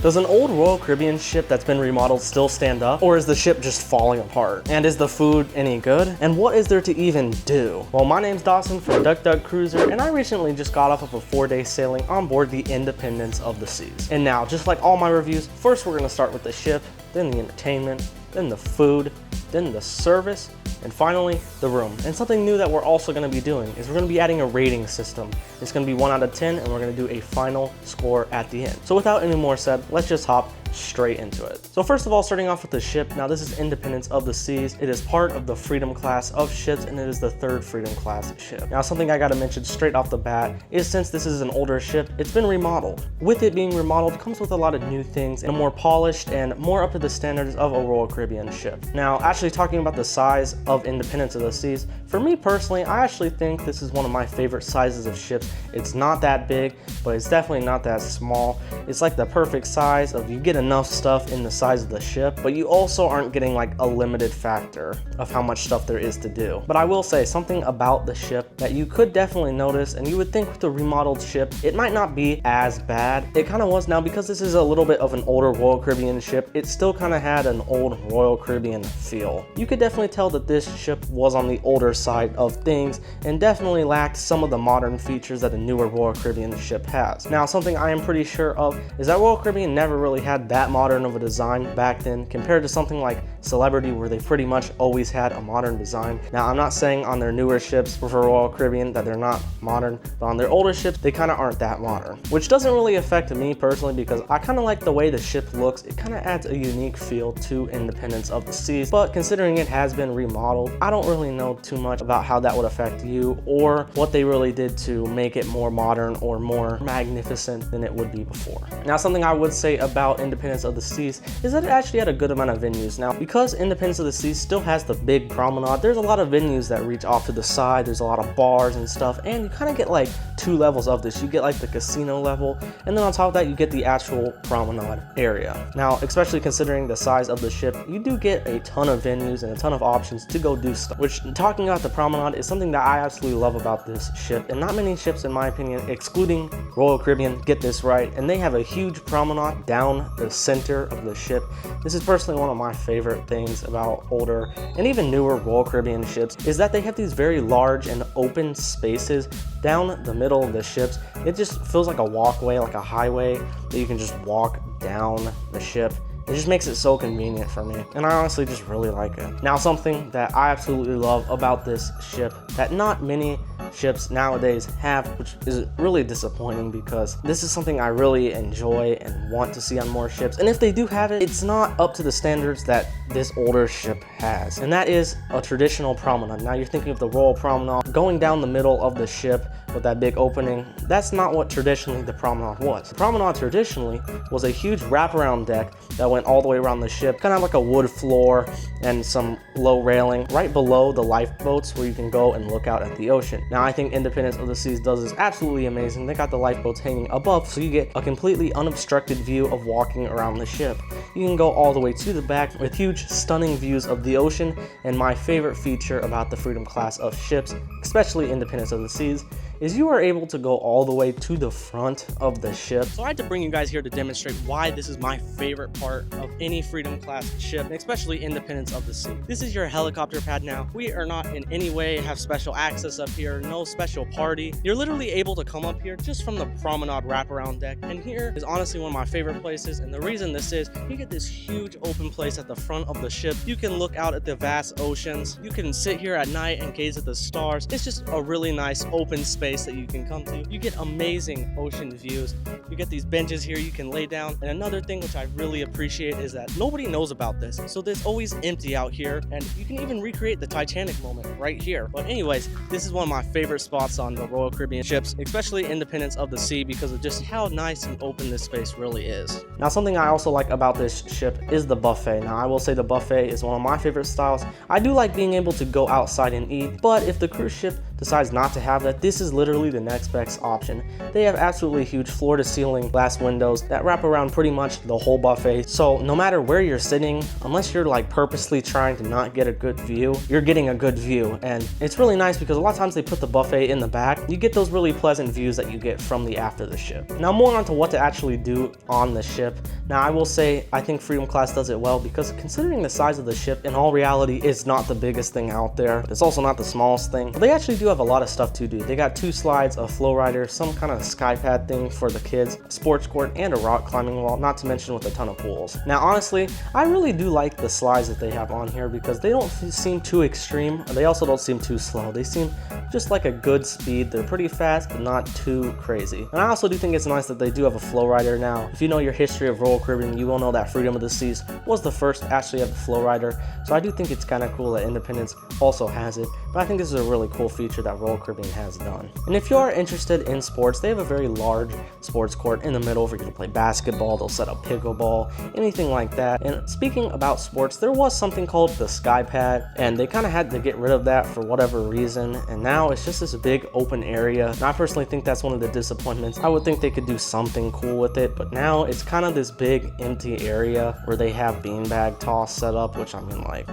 Does an old Royal Caribbean ship that's been remodeled still stand up, or is the ship just falling apart? And is the food any good? And what is there to even do? Well, my name's Dawson from Duck Duck Cruiser, and I recently just got off of a 4-day sailing on board the Independence of the Seas. And now, just like all my reviews, first we're gonna start with the ship, then the entertainment, then the food, then the service, and finally, the room. And something new that we're also gonna be doing is we're gonna be adding a rating system. It's gonna be 1 out of 10, and we're gonna do a final score at the end. So without any more said, let's just hop straight into it. So first of all, starting off with the ship. Now this is Independence of the Seas. It is part of the Freedom class of ships, and it is the 3rd Freedom class ship. Now something I gotta mention straight off the bat is since this is an older ship, it's been remodeled. With it being remodeled comes with a lot of new things and a more polished and more up to the standards of a Royal Caribbean ship. Now actually talking about the size of Independence of the Seas, for me personally, I actually think this is one of my favorite sizes of ships. It's not that big, but it's definitely not that small. It's like the perfect size of you get enough stuff in the size of the ship, but you also aren't getting like a limited factor of how much stuff there is to do. But I will say something about the ship that you could definitely notice, and you would think with the remodeled ship, it might not be as bad. It kind of was. Now because this is a little bit of an older Royal Caribbean ship, it still kind of had an old Royal Caribbean feel. You could definitely tell that this ship was on the older side of things and definitely lacked some of the modern features that a newer Royal Caribbean ship has. Now something I am pretty sure of is that Royal Caribbean never really had that modern of a design back then compared to something like Celebrity, where they pretty much always had a modern design. Now I'm not saying on their newer ships for Royal Caribbean that they're not modern, but on their older ships they kind of aren't that modern, which doesn't really affect me personally because I kind of like the way the ship looks. It kind of adds a unique feel to Independence of the Seas, but considering it has been remodeled, I don't really know too much about how that would affect you or what they really did to make it more modern or more magnificent than it would be before. Now something I would say about Independence of the Seas is that it actually had a good amount of venues. Now because Independence of the Seas still has the big promenade, there's a lot of venues that reach off to the side. There's a lot of bars and stuff, and you kind of get like 2 levels of this. You get like the casino level, and then on top of that you get the actual promenade area. Now especially considering the size of the ship, you do get a ton of venues and a ton of options to go do stuff, which talking about the promenade is something that I absolutely love about this ship, and not many ships in my opinion, excluding Royal Caribbean, get this right. And they have a huge promenade down the center of the ship. This is personally one of my favorite things about older and even newer Royal Caribbean ships is that they have these very large and open spaces down the middle of the ships. It just feels like a walkway, like a highway that you can just walk down the ship. It just makes it so convenient for me, and I honestly just really like it. Now something that I absolutely love about this ship that not many ships nowadays have, which is really disappointing because this is something I really enjoy and want to see on more ships, and if they do have it, it's not up to the standards that this older ship has, and that is a traditional promenade. Now you're thinking of the Royal Promenade going down the middle of the ship with that big opening. That's not what traditionally the promenade was. The promenade traditionally was a huge wraparound deck that went all the way around the ship, kind of like a wood floor and some low railing right below the lifeboats where you can go and look out at the ocean. Now I think Independence of the Seas does this absolutely amazing. They got the lifeboats hanging above, so you get a completely unobstructed view of walking around the ship. You can go all the way to the back with huge stunning views of the ocean, and my favorite feature about the Freedom class of ships, especially Independence of the Seas, is you are able to go all the way to the front of the ship. So I had to bring you guys here to demonstrate why this is my favorite part of any Freedom class ship, and especially Independence of the Sea. This is your helicopter pad now. We are not in any way have special access up here, no special party. You're literally able to come up here just from the promenade wraparound deck, and here is honestly one of my favorite places, and the reason this is, you get this huge open place at the front of the ship. You can look out at the vast oceans. You can sit here at night and gaze at the stars. It's just a really nice open space that you can come to. You get amazing ocean views. You get these benches here you can lay down, and another thing which I really appreciate is that nobody knows about this, so there's always empty out here, and you can even recreate the Titanic moment right here. But anyways, this is one of my favorite spots on the Royal Caribbean ships, especially Independence of the Sea, because of just how nice and open this space really is. Now something I also like about this ship is the buffet. Now I will say the buffet is one of my favorite styles. I do like being able to go outside and eat, but if the cruise ship decides not to have that, this is literally the next best option. They have absolutely huge floor-to-ceiling glass windows that wrap around pretty much the whole buffet. So no matter where you're sitting, unless you're like purposely trying to not get a good view, you're getting a good view. And it's really nice because a lot of times they put the buffet in the back. You get those really pleasant views that you get from the after the ship. Now more on to what to actually do on the ship. Now I will say I think Freedom Class does it well because considering the size of the ship, in all reality, it's not the biggest thing out there. It's also not the smallest thing. But they actually do have a lot of stuff to do. They got 2 slides, a flow rider, some kind of sky pad thing for the kids, a sports court, and a rock climbing wall, not to mention with a ton of pools. Now honestly, I really do like the slides that they have on here because they don't seem too extreme. They also don't seem too slow. They seem just like a good speed. They're pretty fast, but not too crazy. And I also do think it's nice that they do have a flow rider now. If you know your history of Royal Caribbean, you will know that Freedom of the Seas was the first to actually have the flow rider. So I do think it's kind of cool that Independence also has it. But I think this is a really cool feature that Royal Caribbean has done. And if you are interested in sports, they have a very large sports court in the middle for you to play basketball. They'll set up pickleball, anything like that. And speaking about sports, there was something called the sky pad, and they kind of had to get rid of that for whatever reason. And now it's just this big open area. And I personally think that's one of the disappointments. I would think they could do something cool with it, but now it's kind of this big empty area where they have beanbag toss set up, which I mean, like,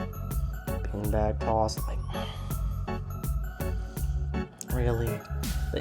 beanbag toss, like, really?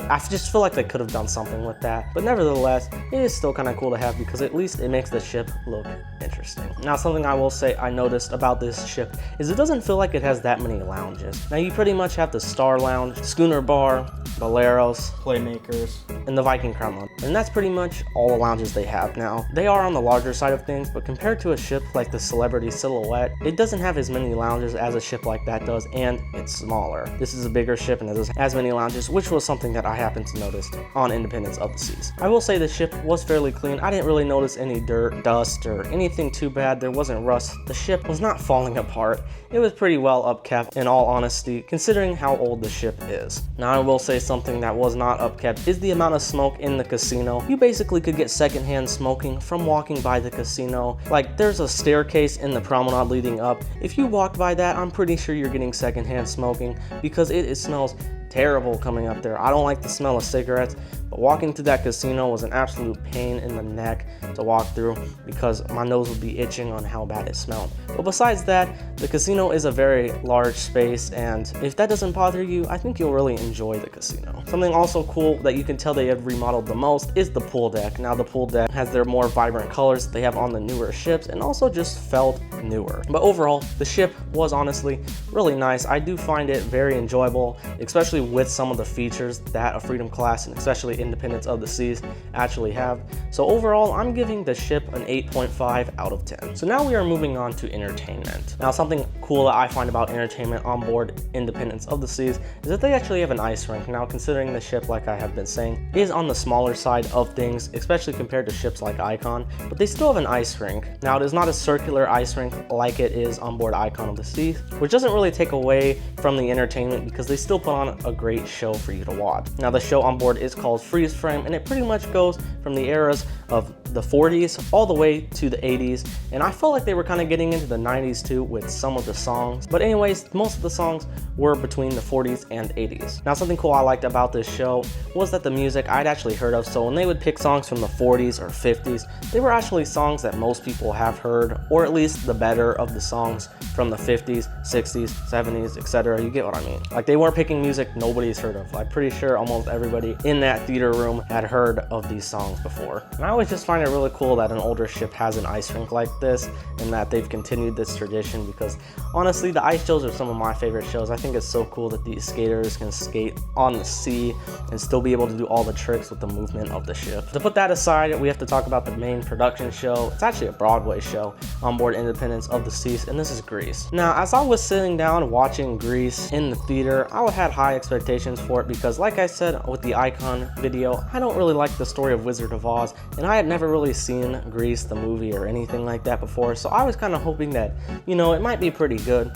I just feel like they could have done something with that, but nevertheless, it is still kind of cool to have because at least it makes the ship look interesting. Now, something I will say I noticed about this ship is it doesn't feel like it has that many lounges. Now, you pretty much have the Star Lounge, Schooner Bar, Boleros, Playmakers, and the Viking Crown Lounge. And that's pretty much all the lounges they have now. They are on the larger side of things, but compared to a ship like the Celebrity Silhouette, it doesn't have as many lounges as a ship like that does, and it's smaller. This is a bigger ship and it doesn't have as many lounges, which was something that I happened to notice on Independence of the Seas. I will say the ship was fairly clean. I didn't really notice any dirt, dust, or anything too bad. There wasn't rust. The ship was not falling apart. It was pretty well upkept, in all honesty, considering how old the ship is. Now, I will say something that was not upkept is the amount of smoke in the casino. You basically could get secondhand smoking from walking by the casino. Like, there's a staircase in the promenade leading up. If you walk by that, I'm pretty sure you're getting secondhand smoking because it smells terrible coming up there. I don't like the smell of cigarettes, but walking to that casino was an absolute pain in the neck to walk through because my nose would be itching on how bad it smelled. But besides that, the casino is a very large space, and if that doesn't bother you, I think you'll really enjoy the casino. Something also cool that you can tell they have remodeled the most is the pool deck. Now, the pool deck has their more vibrant colors that they have on the newer ships and also just felt newer. But overall, the ship was honestly really nice. I do find it very enjoyable, especially with some of the features that a Freedom Class and especially Independence of the Seas actually have. So overall, I'm giving the ship an 8.5 out of 10. So now we are moving on to entertainment. Now, something cool that I find about entertainment on board Independence of the Seas is that they actually have an ice rink. Now, considering the ship, like I have been saying, is on the smaller side of things, especially compared to ships like Icon, but they still have an ice rink. Now, it is not a circular ice rink like it is on board Icon of the Seas, which doesn't really take away from the entertainment because they still put on a great show for you to watch. Now, the show on board is called Freeze Frame, and it pretty much goes from the eras of the 40s all the way to the 80s, and I felt like they were kind of getting into the 90s too with some of the songs. But anyways, most of the songs were between the 40s and 80s. Now, something cool I liked about this show was that the music I'd actually heard of. So when they would pick songs from the 40s or 50s, they were actually songs that most people have heard, or at least the better of the songs from the 50s, 60s, 70s, etc. You get what I mean? Like, they weren't picking music nobody's heard of. I'm pretty sure almost everybody in that theater room had heard of these songs before. And I always just find it really cool that an older ship has an ice rink like this and that they've continued this tradition, because honestly, the ice shows are some of my favorite shows. I think it's so cool that these skaters can skate on the sea and still be able to do all the tricks with the movement of the ship. To put that aside, we have to talk about the main production show. It's actually a Broadway show on board Independence of the Seas, and this is Grease. Now, as I was sitting down watching Grease in the theater, I had high expectations for it because, like I said with the Icon video, I don't really like the story of Wizard of Oz, and I had never really seen Grease the movie or anything like that before, so I was kind of hoping that, you know, it might be pretty good.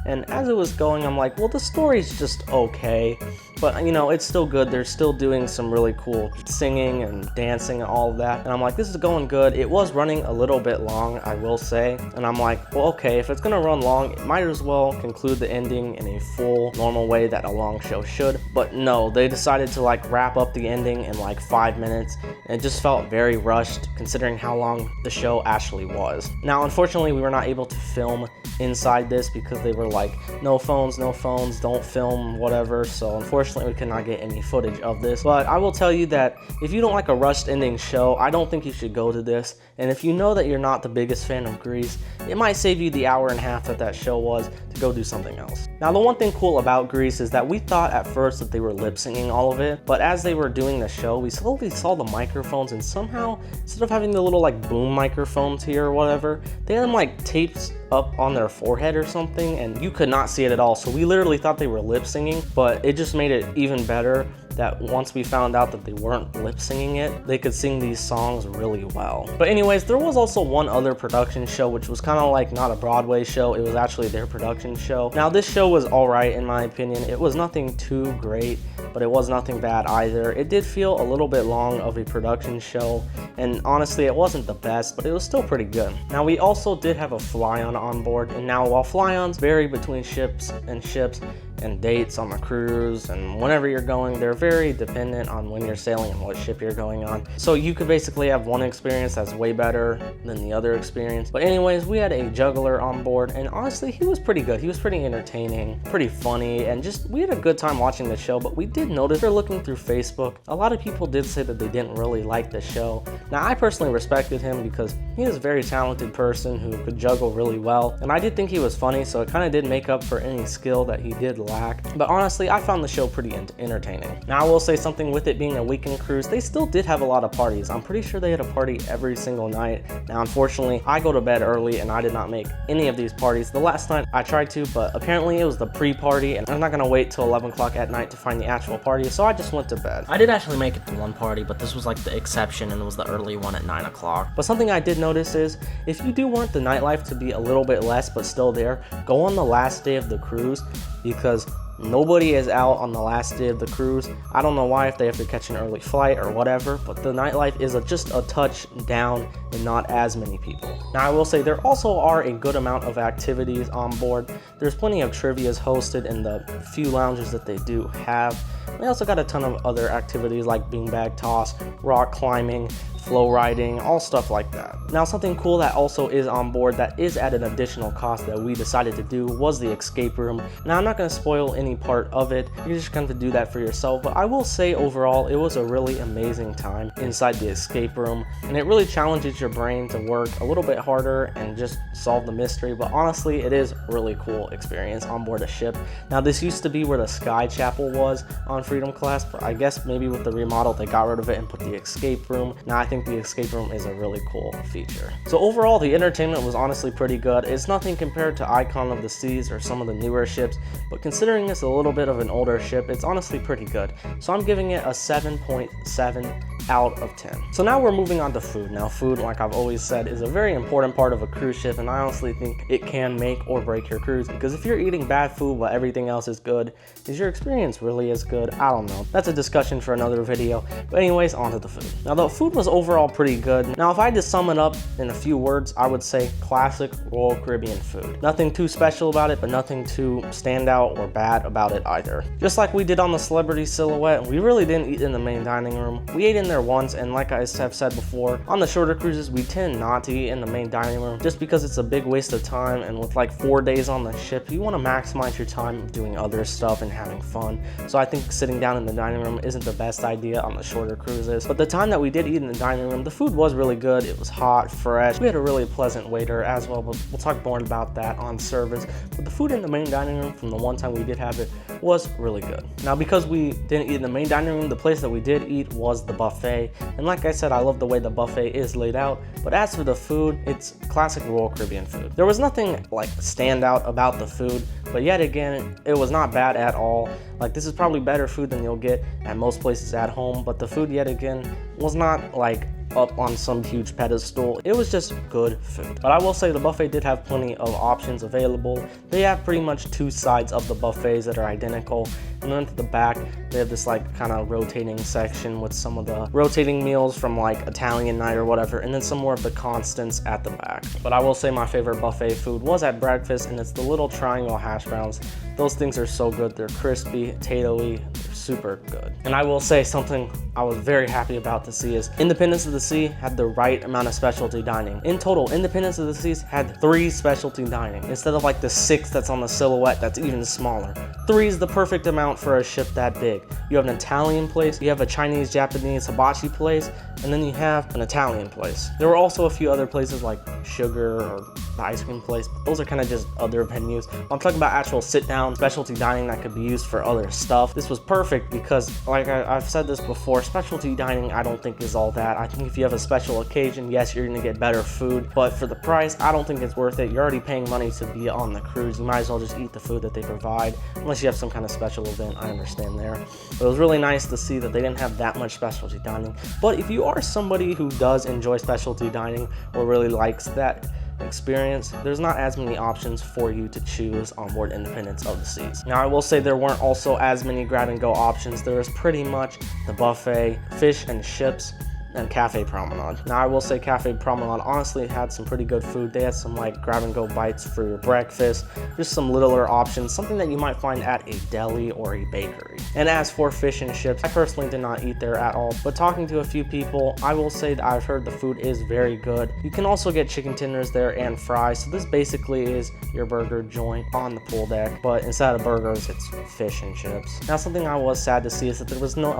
And as it was going, I'm like, well, the story's just okay, but you know, it's still good. They're still doing some really cool singing and dancing and all of that. And I'm like, this is going good. It was running a little bit long, I will say. And I'm like, well, okay, if it's gonna run long, it might as well conclude the ending in a full, normal way that a long show should. But no, they decided to like wrap up the ending in like 5 minutes. And it just felt very rushed considering how long the show actually was. Now, unfortunately, we were not able to film inside this because they were like, no phones, don't film, whatever. So unfortunately, we could not get any footage of this. But I will tell you that if you don't like a rushed ending show, I don't think you should go to this. And if you know that you're not the biggest fan of Grease, it might save you the hour and a half that that show was to go do something else. Now, the one thing cool about Grease is that we thought at first that they were lip syncing all of it, but as they were doing the show, we slowly saw the microphones, and somehow, instead of having the little like boom microphones here or whatever, they had them like taped up on their forehead or something, and you could not see it at all. So we literally thought they were lip singing, but it just made it even better that once we found out that they weren't lip singing it, they could sing these songs really well. But anyways, there was also one other production show, which was kind of like not a Broadway show, it was actually their production show. Now, this show was all right in my opinion. It was nothing too great, but it was nothing bad either. It did feel a little bit long of a production show, and honestly, it wasn't the best, but it was still pretty good. Now, we also did have a fly-on on board, and now while fly-ons vary between ships and dates on the cruise and whenever you're going, they're very dependent on when you're sailing and what ship you're going on. So you could basically have one experience that's way better than the other experience. But anyways, we had a juggler on board, and honestly, he was pretty good. He was pretty entertaining, pretty funny, and just we had a good time watching the show. But we did notice, we're looking through Facebook, a lot of people did say that they didn't really like the show. Now, I personally respected him because he is a very talented person who could juggle really well, and I did think he was funny, so it kind of did make up for any skill that he did lack. But honestly, I found the show pretty entertaining. Now, I will say something, with it being a weekend cruise, they still did have a lot of parties. I'm pretty sure they had a party every single night. Now, unfortunately, I go to bed early and I did not make any of these parties. The last night I tried to, but apparently it was the pre-party, and I'm not gonna wait till 11 o'clock at night to find the actual party, so I just went to bed. I did actually make it to one party, but this was like the exception, and it was the early one at 9 o'clock. But something I did notice is, if you do want the nightlife to be a little bit less but still there, go on the last day of the cruise, because nobody is out on the last day of the cruise. I don't know why, if they have to catch an early flight or whatever, but the nightlife is just a touch down and not as many people. Now, I will say there also are a good amount of activities on board. There's plenty of trivias hosted in the few lounges that they do have. They also got a ton of other activities like beanbag toss, rock climbing, flow riding, all stuff like that. Now, something cool that also is on board that is at an additional cost that we decided to do was the escape room. Now, I'm not going to spoil any part of it. You're just going to do that for yourself, but I will say overall it was a really amazing time inside the escape room, and it really challenges your brain to work a little bit harder and just solve the mystery. But honestly, it is a really cool experience on board a ship. Now, this used to be where the Sky Chapel was on Freedom Class, but I guess maybe with the remodel they got rid of it and put the escape room. Now, I think the escape room is a really cool feature. So overall, the entertainment was honestly pretty good. It's nothing compared to Icon of the Seas or some of the newer ships, but considering it's a little bit of an older ship, it's honestly pretty good. So I'm giving it a 7.7 out of 10. So now we're moving on to food. Now, food, like I've always said, is a very important part of a cruise ship, and I honestly think it can make or break your cruise, because if you're eating bad food while everything else is good, is your experience really as good? I don't know. That's a discussion for another video. But anyways, on to the food. Now, the food was overall pretty good. Now, if I had to sum it up in a few words, I would say classic Royal Caribbean food. Nothing too special about it, but nothing too stand out or bad about it either. Just like we did on the Celebrity Silhouette, we really didn't eat in the main dining room. We ate in there once, and like I have said before, on the shorter cruises, we tend not to eat in the main dining room just because it's a big waste of time, and with like 4 days on the ship, you want to maximize your time doing other stuff and having fun. So I think sitting down in the dining room isn't the best idea on the shorter cruises. But the time that we did eat in the dining room, the food was really good. It was hot, fresh. We had a really pleasant waiter as well, but we'll talk more about that on service. But the food in the main dining room, from the one time we did have it, was really good. Now, because we didn't eat in the main dining room, the place that we did eat was the buffet. And like I said, I love the way the buffet is laid out. But as for the food, it's classic Royal Caribbean food. There was nothing like stand out about the food, but yet again, it was not bad at all. Like, this is probably better food than you'll get at most places at home, but the food yet again was not like up on some huge pedestal. It was just good food. But I will say the buffet did have plenty of options available. They have pretty much two sides of the buffets that are identical. And then to the back, they have this like kind of rotating section with some of the rotating meals from like Italian night or whatever, and then some more of the constants at the back. But I will say my favorite buffet food was at breakfast, and it's the little triangle hash browns. Those things are so good. They're crispy, potatoey, they're super good. And I will say something I was very happy about to see is Independence of the Sea had the right amount of specialty dining. In total, Independence of the Seas had 3 specialty dining instead of like the 6 that's on the silhouette that's even smaller. 3 is the perfect amount for a ship that big. You have an Italian place, you have a Chinese, Japanese, hibachi place, and then you have an Italian place. There were also a few other places like Sugar or the ice cream place, but those are kind of just other venues. I'm talking about actual sit-down specialty dining that could be used for other stuff. This was perfect because, like I've said this before, specialty dining I don't think is all that. I think if you have a special occasion, yes, you're gonna get better food, but for the price, I don't think it's worth it. You're already paying money to be on the cruise. You might as well just eat the food that they provide, unless you have some kind of special event, I understand there. But it was really nice to see that they didn't have that much specialty dining. But if you are somebody who does enjoy specialty dining or really likes that experience, there's not as many options for you to choose on board Independence of the Seas. Now I will say there weren't also as many grab and go options. There was pretty much the buffet, fish and chips, and Cafe Promenade. Now I will say Cafe Promenade honestly had some pretty good food. They had some like grab and go bites for your breakfast, just some littler options, something that you might find at a deli or a bakery. And as for fish and chips, I personally did not eat there at all, but talking to a few people, I will say that I've heard the food is very good. You can also get chicken tenders there and fries, so this basically is your burger joint on the pool deck, but instead of burgers, it's fish and chips. Now something I was sad to see is that there was no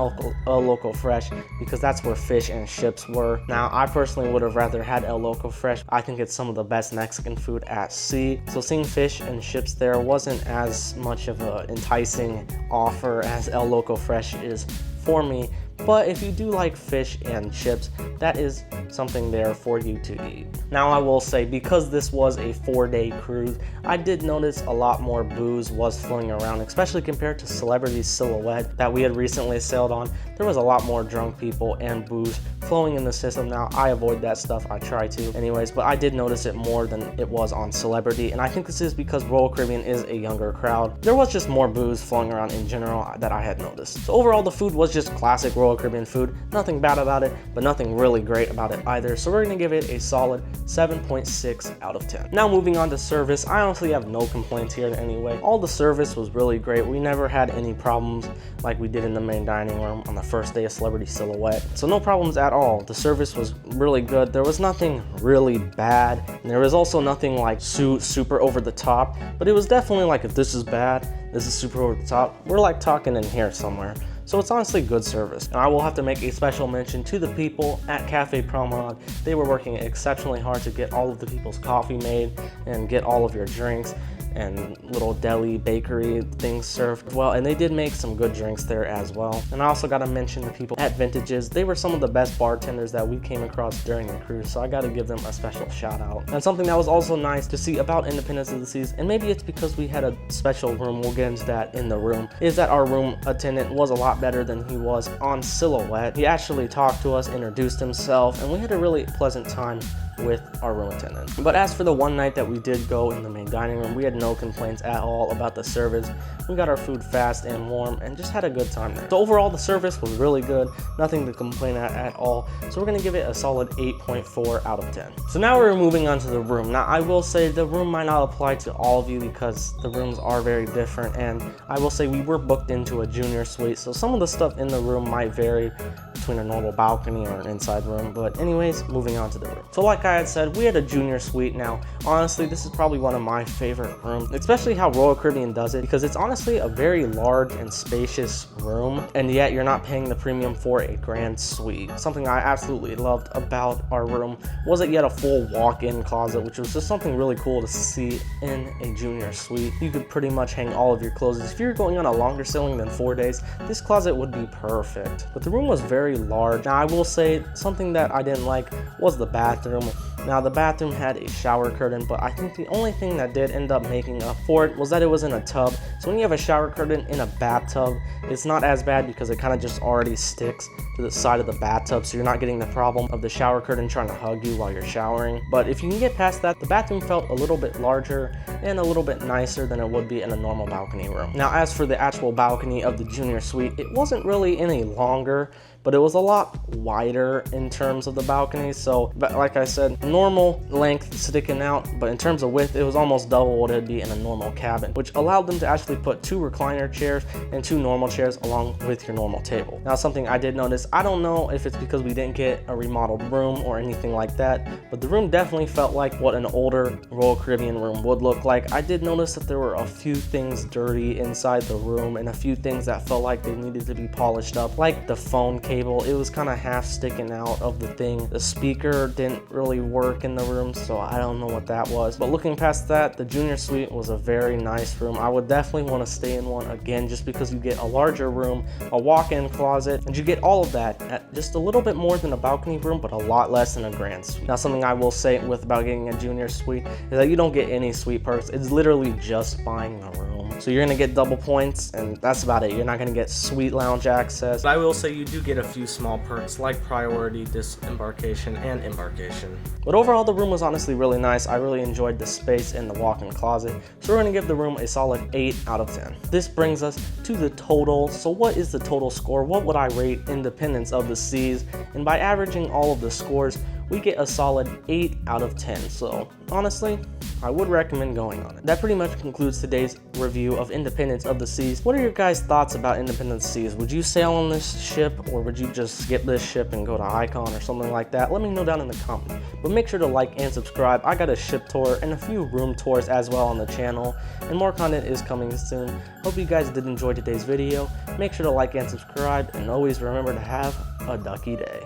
El Loco Fresh, because that's where fish and chips were. Now I personally would have rather had El Loco Fresh. I think it's some of the best Mexican food at sea, so seeing fish and chips there wasn't as much of an enticing offer as El Loco Fresh is for me. But if you do like fish and chips, that is something there for you to eat. Now I will say, because this was a 4-day cruise, I did notice a lot more booze was flowing around, especially compared to Celebrity Silhouette that we had recently sailed on. There was a lot more drunk people and booze flowing in the system. Now I avoid that stuff, I try to anyways, but I did notice it more than it was on Celebrity, and I think this is because Royal Caribbean is a younger crowd. There was just more booze flowing around in general that I had noticed. So overall the food was just classic Royal Caribbean food. Nothing bad about it, but nothing really great about it either. So we're gonna give it a solid 7.6 out of 10. Now moving on to service, I honestly have no complaints here in any way. All the service was really great. We never had any problems like we did in the main dining room on the first day of Celebrity Silhouette. So no problems at all. The service was really good. There was nothing really bad, and there was also nothing like super over the top, but it was definitely like, if this is bad, this is super over the top, we're like talking in here somewhere. So it's honestly good service. And I will have to make a special mention to the people at Cafe Promenade. They were working exceptionally hard to get all of the people's coffee made and get all of your drinks and little deli bakery things served well, and they did make some good drinks there as well. And I also got to mention the people at Vintages. They were some of the best bartenders that we came across during the cruise, so I got to give them a special shout out. And something that was also nice to see about Independence of the Seas, and maybe it's because we had a special room, we'll get into that in the room, is that our room attendant was a lot better than he was on Silhouette. He actually talked to us, introduced himself, and we had a really pleasant time with our room attendant. But as for the one night that we did go in the main dining room, we had no complaints at all about the service. We got our food fast and warm and just had a good time there. So overall the service was really good, nothing to complain at all. So we're gonna give it a solid 8.4 out of 10. So now we're moving on to the room. Now I will say the room might not apply to all of you because the rooms are very different, and I will say we were booked into a junior suite, so some of the stuff in the room might vary between a normal balcony or an inside room. But anyways, moving on to the room. So like I had said, we had a junior suite. Now honestly, this is probably one of my favorite rooms, especially how Royal Caribbean does it, because it's honestly a very large and spacious room, and yet you're not paying the premium for a grand suite. Something I absolutely loved about our room was that you had a full walk-in closet, which was just something really cool to see in a junior suite. You could pretty much hang all of your clothes. If you're going on a longer sailing than 4 days, this closet would be perfect. But the room was very very large. Now I will say something that I didn't like was the bathroom. Now the bathroom had a shower curtain, but I think the only thing that did end up making up for it was that it was in a tub. So when you have a shower curtain in a bathtub, it's not as bad because it kind of just already sticks to the side of the bathtub, so you're not getting the problem of the shower curtain trying to hug you while you're showering. But if you can get past that, the bathroom felt a little bit larger and a little bit nicer than it would be in a normal balcony room. Now as for the actual balcony of the junior suite, it wasn't really any longer, but it was a lot wider in terms of the balcony. So, but like I said, normal length sticking out, but in terms of width, it was almost double what it'd be in a normal cabin, which allowed them to actually put 2 recliner chairs and 2 normal chairs along with your normal table. Now, something I did notice, I don't know if it's because we didn't get a remodeled room or anything like that, but the room definitely felt like what an older Royal Caribbean room would look like. I did notice that there were a few things dirty inside the room and a few things that felt like they needed to be polished up, like the phone cable. It was kind of half sticking out of the thing. The speaker didn't really work in the room, so I don't know what that was. But looking past that, the junior suite was a very nice room. I would definitely want to stay in one again, just because you get a larger room, a walk-in closet, and you get all of that at just a little bit more than a balcony room, but a lot less than a grand suite. Now, something I will say about getting a junior suite is that you don't get any suite perks. It's literally just buying a room. So you're gonna get double points, and that's about it. You're not gonna get suite lounge access. But I will say you do get a few small perks like priority, disembarkation, and embarkation. But overall, the room was honestly really nice. I really enjoyed the space in the walk-in closet. So we're gonna give the room a solid 8 out of 10. This brings us to the total. So what is the total score? What would I rate Independence of the Seas? And by averaging all of the scores, we get a solid 8 out of 10. So honestly, I would recommend going on it. That pretty much concludes today's review of Independence of the Seas. What are your guys' thoughts about Independence Seas? Would you sail on this ship, or would you just skip this ship and go to Icon or something like that? Let me know down in the comments. But make sure to like and subscribe. I got a ship tour and a few room tours as well on the channel, and more content is coming soon. Hope you guys did enjoy today's video. Make sure to like and subscribe, and always remember to have a ducky day.